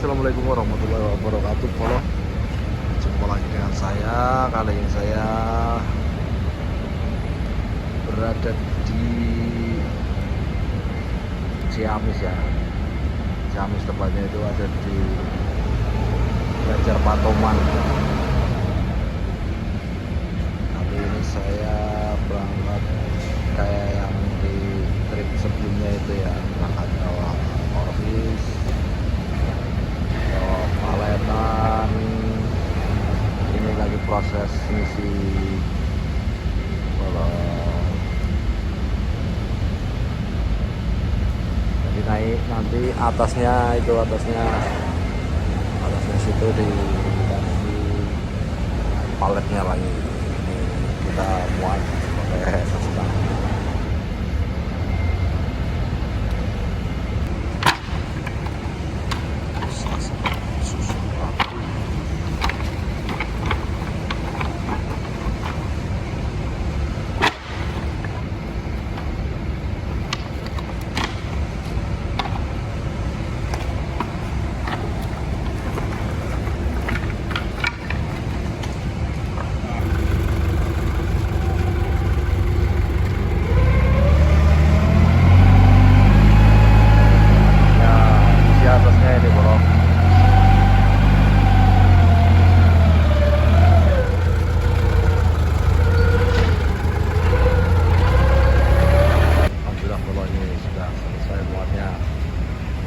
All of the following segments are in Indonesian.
Assalamualaikum warahmatullahi wabarakatuh. Polo, jumpa lagi dengan saya. Kali ini saya berada di Ciamis ya. Ciamis tepatnya itu ada di Banjar Patoman. Kali ini saya berangkat kayak yang di trip sebelumnya itu ya, berangkat ke Orbis, Paletan. Ini lagi proses misi jadi naik nanti atasnya situ dikasih paletnya lagi. Ini kita muat pakai tas.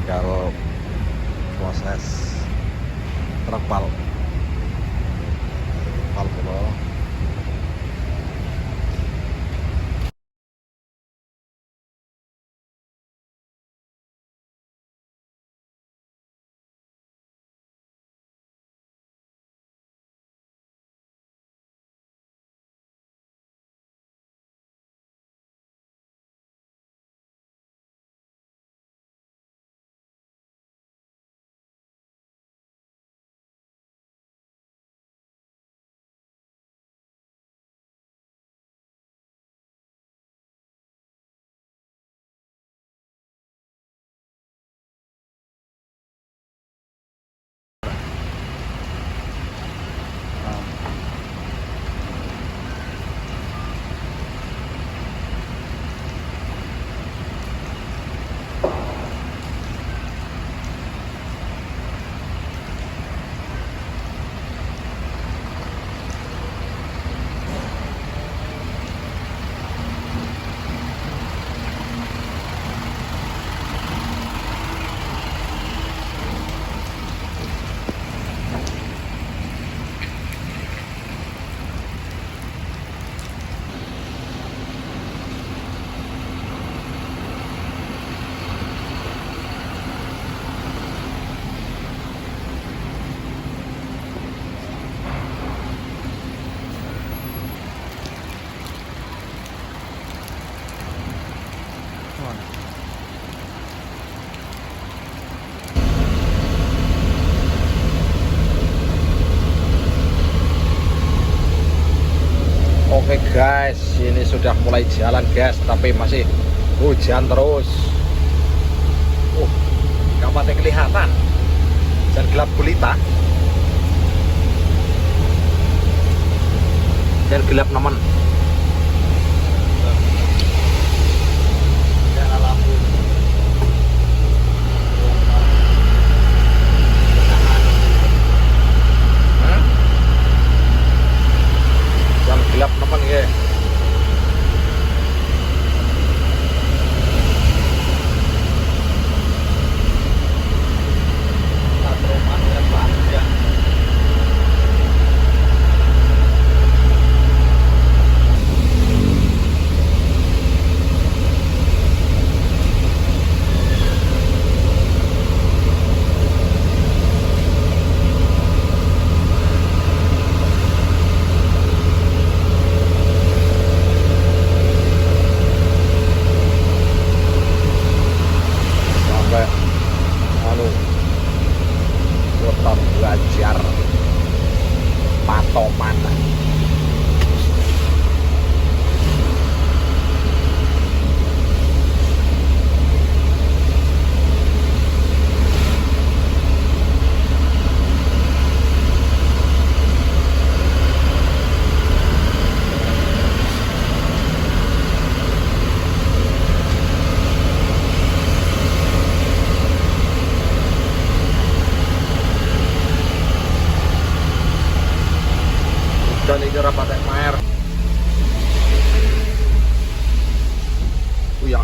Tinggal proses terpal bro. Oke guys, ini sudah mulai jalan guys, tapi masih hujan terus. Gak pada kelihatan dan gelap gulita dan gelap nemen. Gelap teman ya.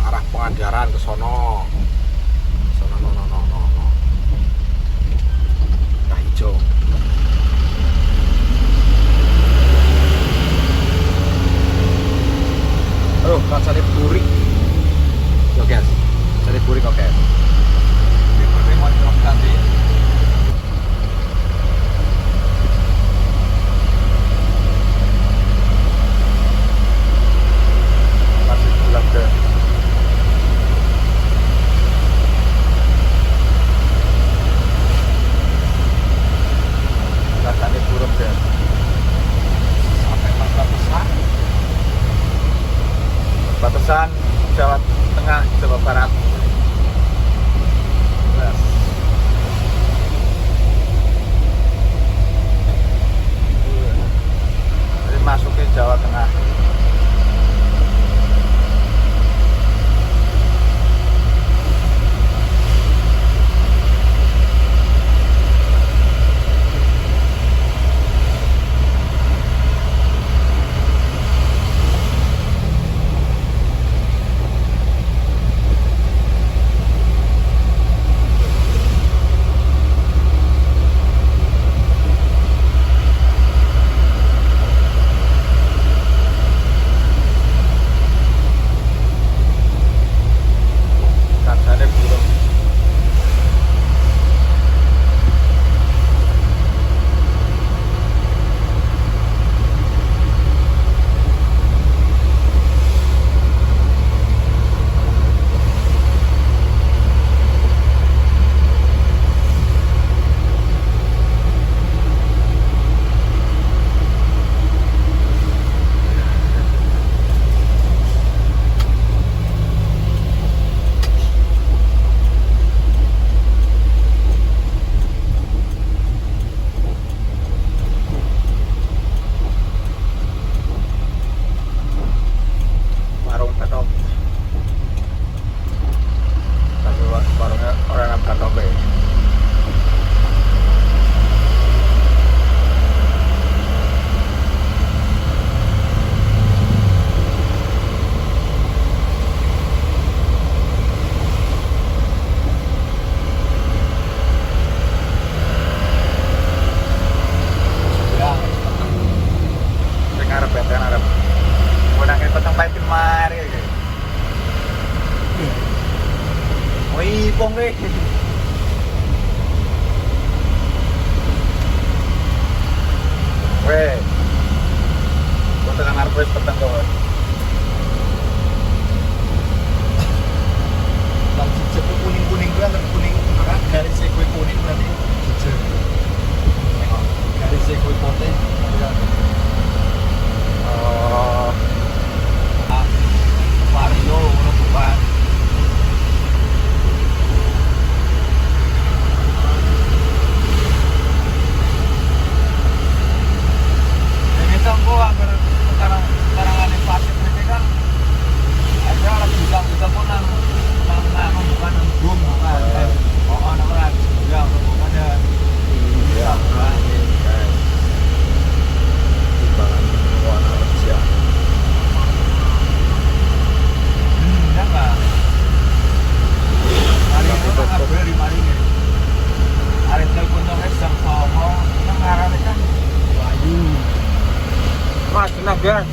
arah Pangandaran ke sono. Sono no. Nah, hijau. Oh, kancane buri. Yo guys, cari buri kok guys. Ini buri mau nanti. Masih gelap guys. Kancane buruk guys. Sampai batasan Jawa Tengah, Jawa Barat. Yes. Jadi masuk ke Jawa Tengah. Ipong deh. Weh, gua tengah narkois petang kawan. Langsung cepet kuning kan, kuning kan garis kue kuning berarti. Garis kue putih. Vario, bukan. Sekarang inflasi mereka kan ada orang bilang kita pun nang bukan boom bukan orang bilang bukan ada timbangan warna kerja enggak hari itu kan beli mari nih hari telepon dong jam 9 nang arane kan Bayu Mas tenang guys.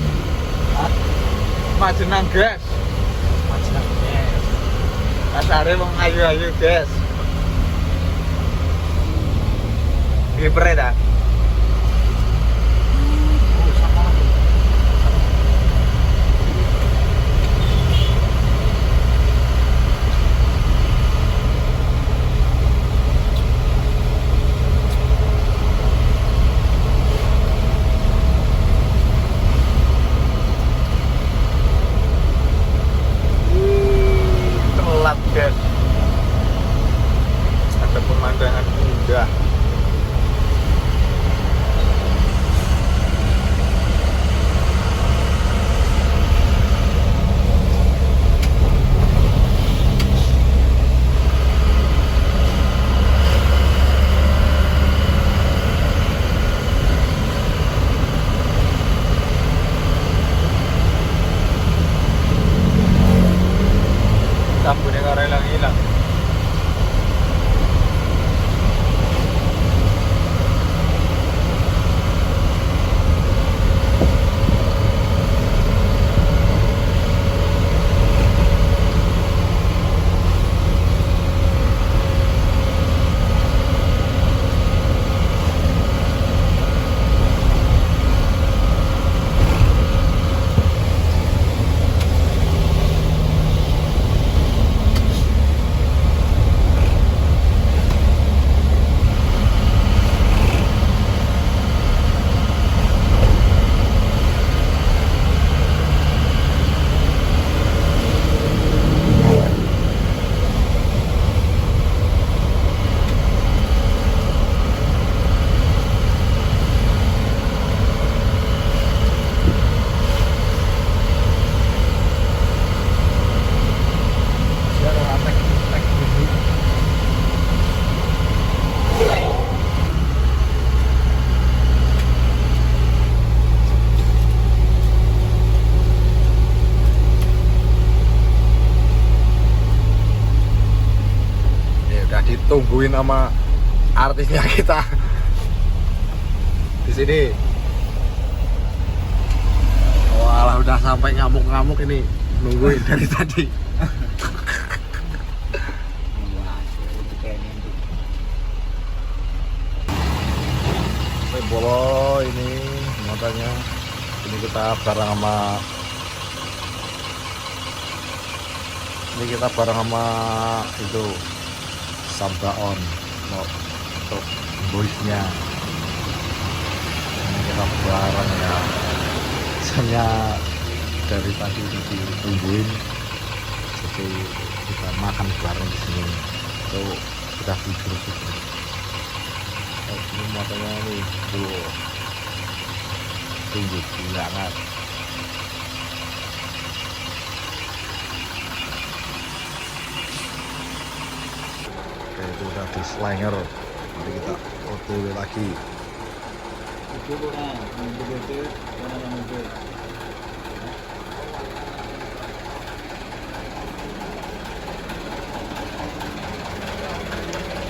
Majenang guys. Majenang guys. Kasare wong ayu-ayu guys. Gipre dah. Guys, ada pemandangan indah. Sabunnya nggak rela hilang. Ditungguin sama artisnya kita di sini. Walah, udah sampai ngamuk-ngamuk ini, nungguin dari tadi. Bolo ini makanya ini kita bareng sama itu Sabdaon untuk voice-nya. Ini kita bareng ya. Misalnya dari tadi ditungguin, jadi kita makan bareng di sini. Itu kita tidur. Ini matanya nih, tuh tinggi banget. Oke, itu udah di Slenger. Jadi kita OTW lagi.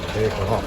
Oke, kok.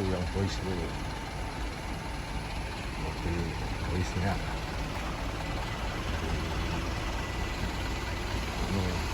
itu yang voice itu mobil voice nya ini.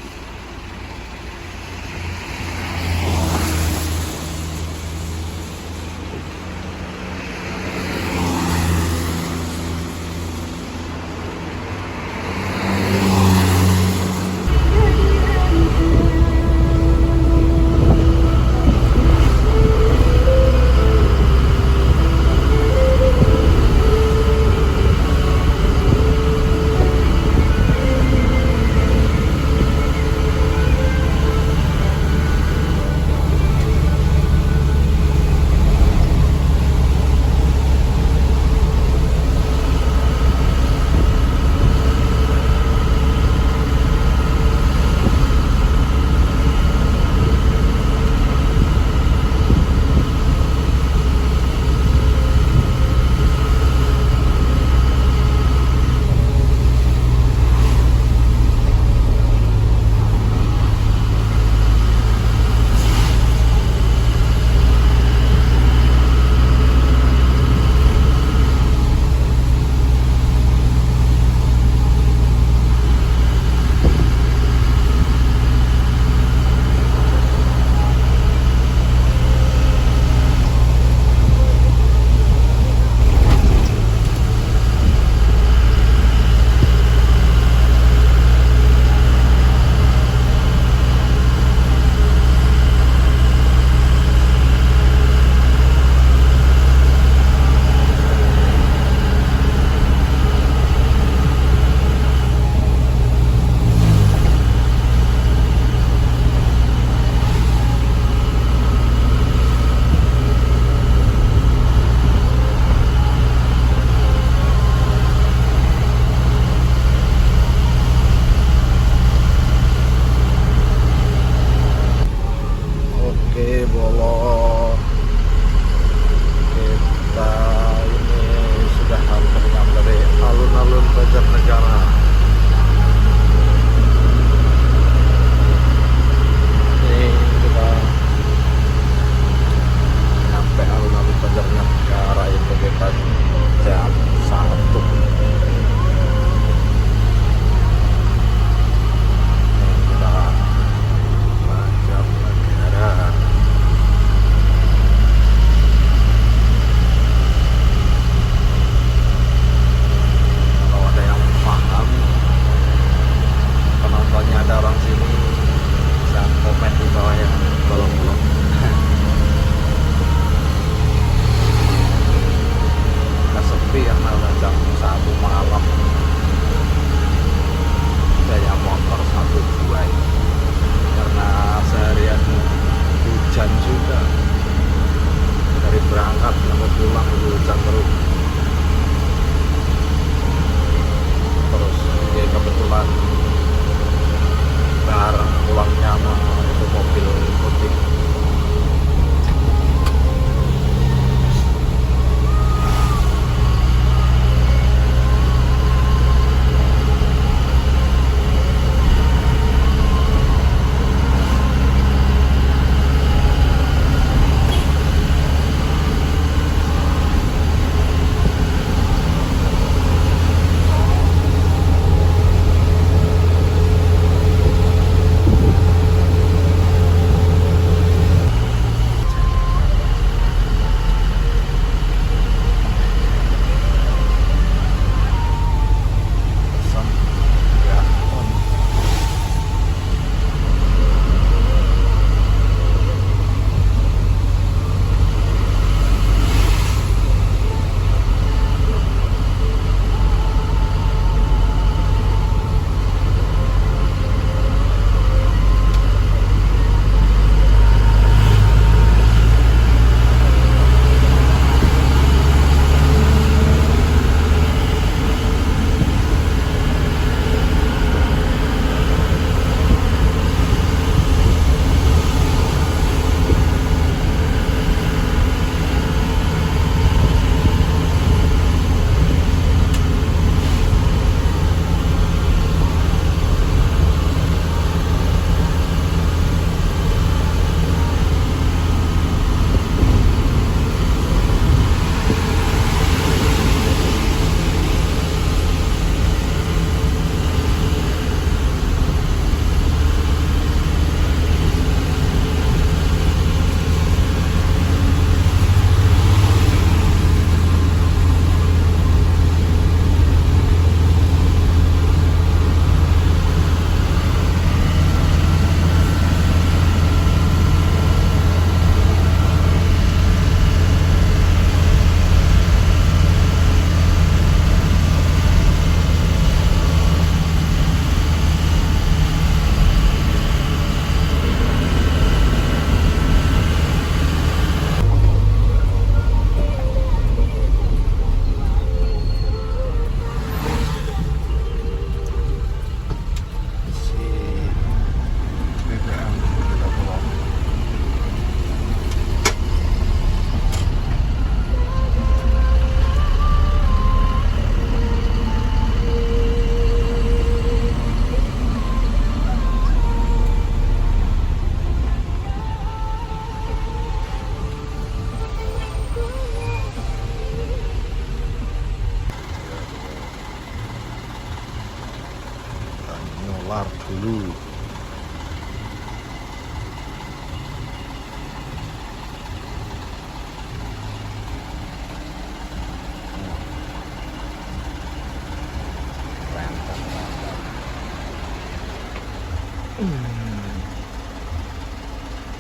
keluar dulu.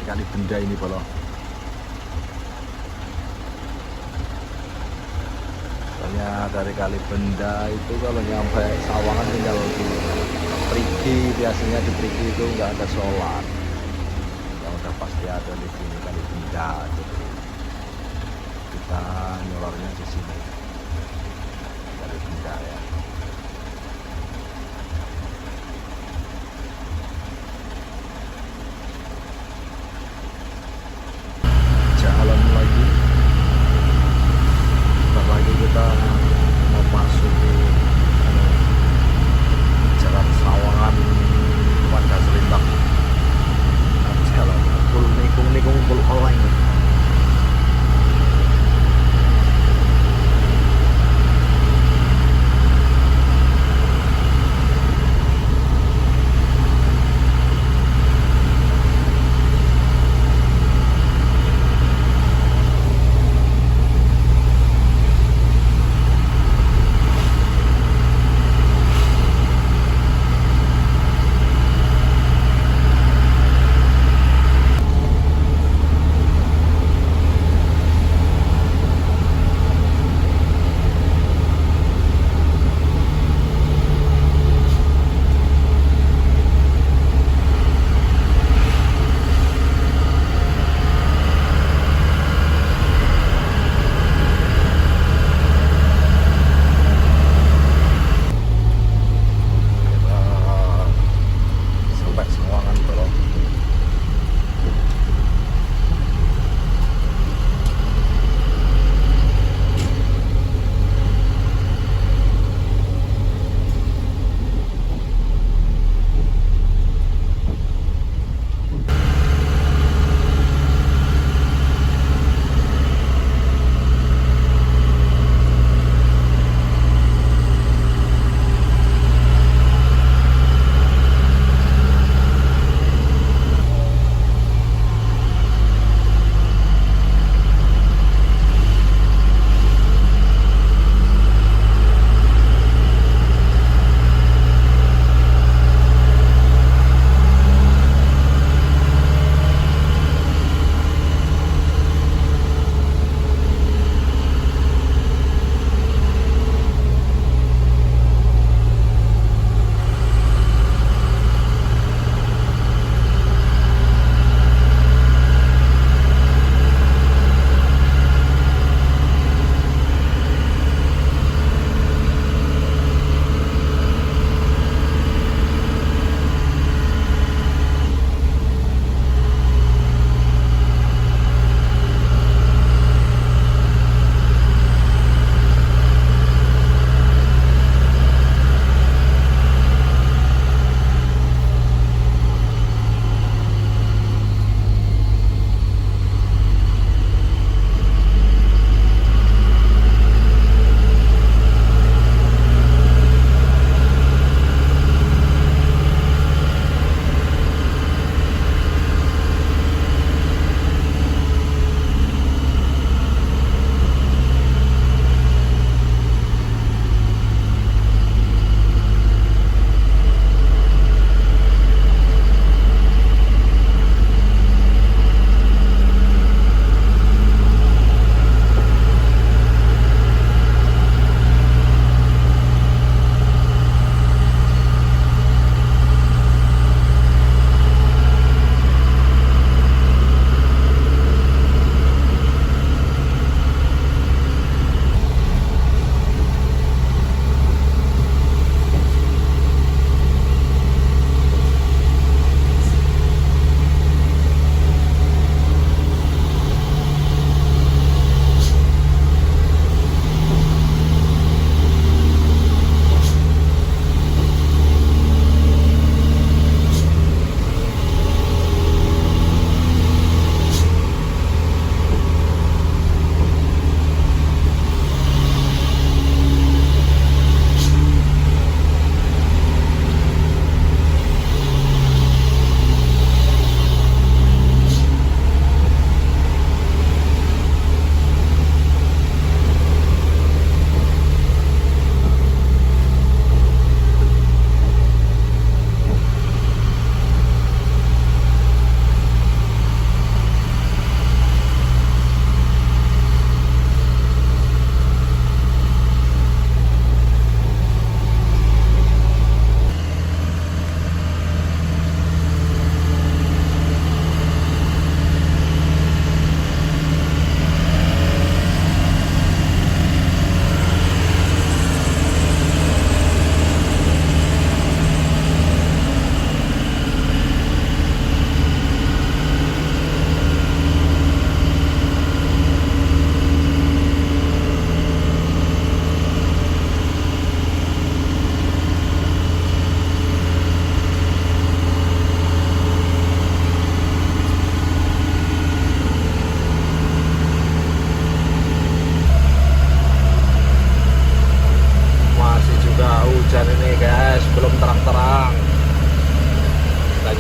Kali benda ini bolo. Soalnya dari kali benda itu kalau nyampe Sawangan tinggal di Perigi, biasanya di Perigi itu nggak ada sholat. Yang udah pasti ada di sini kali benda. Jadi kita nyolarnya di sini kali benda ya. Jalan lagi, bentar lagi kita memasuki jalan Sawangan Wadah Selintang. Jalan Kul Nikung Kul Oleng.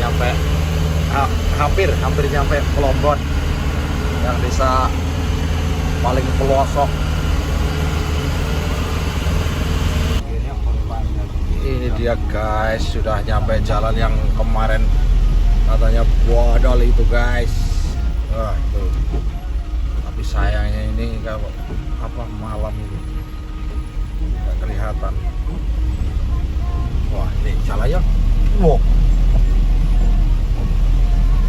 nyampe hampir nyampe Pelombon, yang desa paling pelosok. Ini dia guys, sudah nyampe jalan yang kemarin katanya bodol itu guys. Wah itu, tapi sayangnya ini kalau malam ini nggak kelihatan. Wah ini jalannya, wow,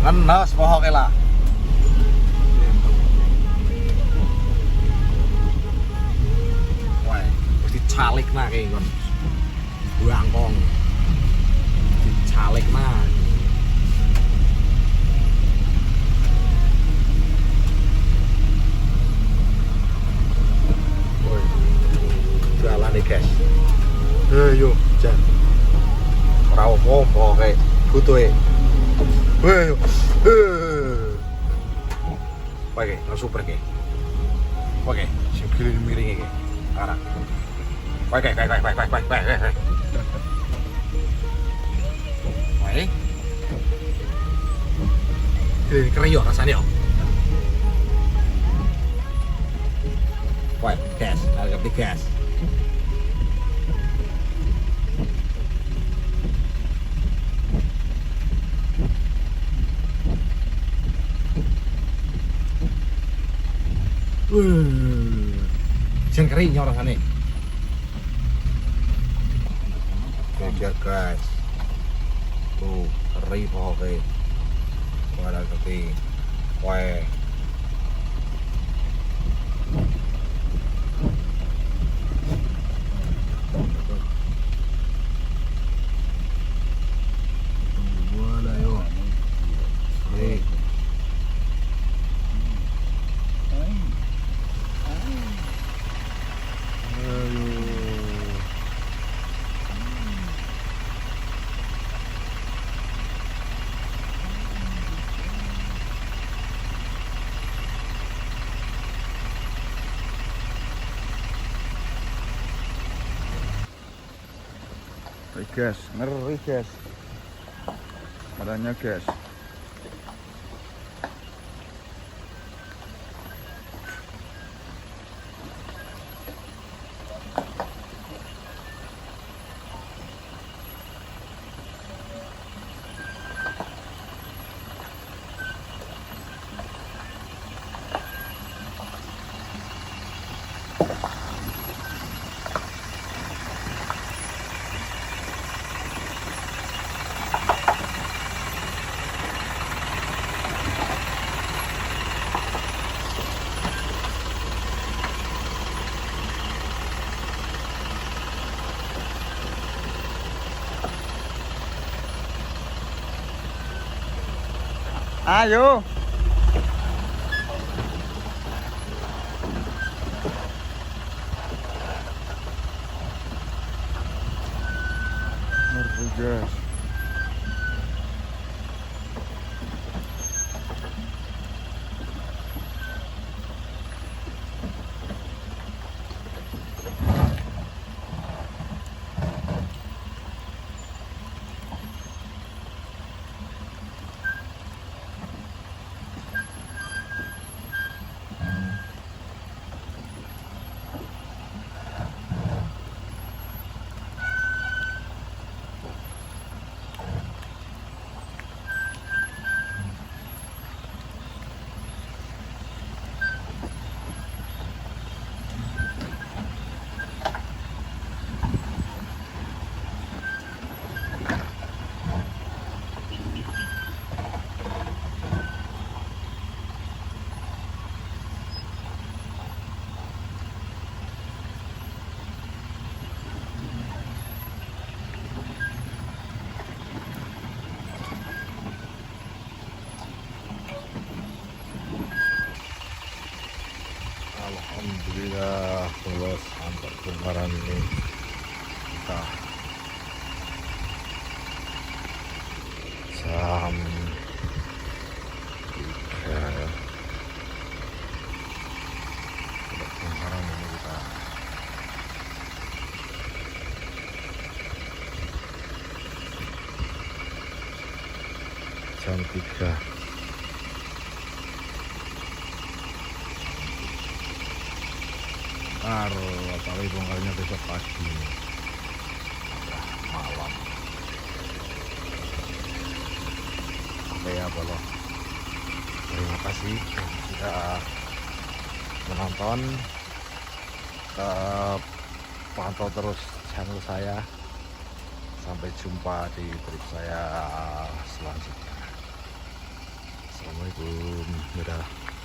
ngenes pokoknya lah. Wah, mesti calik nah kayak kon, bangkong, dicalik nah. Jalan nih guys. Ayo, jangan. Rau pompo kayak butuh. Ayo. Oke, nggak super kayak. Oke, simpirin miring kayak. Arah. Oke. Oke. Ini keriok rasanya. Wah, gas, harga beli gas. Sen kering orang sana. Lihat guys, tuh kering pokoknya. Wadah kering, wah. Gas, ngeri gas, adanya gas. Ayo. Ngeri guys. Alhamdulillah lolos sampai kemarin ini. Nah, jam 3 ya. Kemarin ini kita jam 3. Ntar tapi bongkarnya besok pagi. Udah malam. Oke ya bolo. Terima kasih sudah menonton. Pantau terus channel saya. Sampai jumpa di trip saya selanjutnya. Assalamualaikum. Dadah.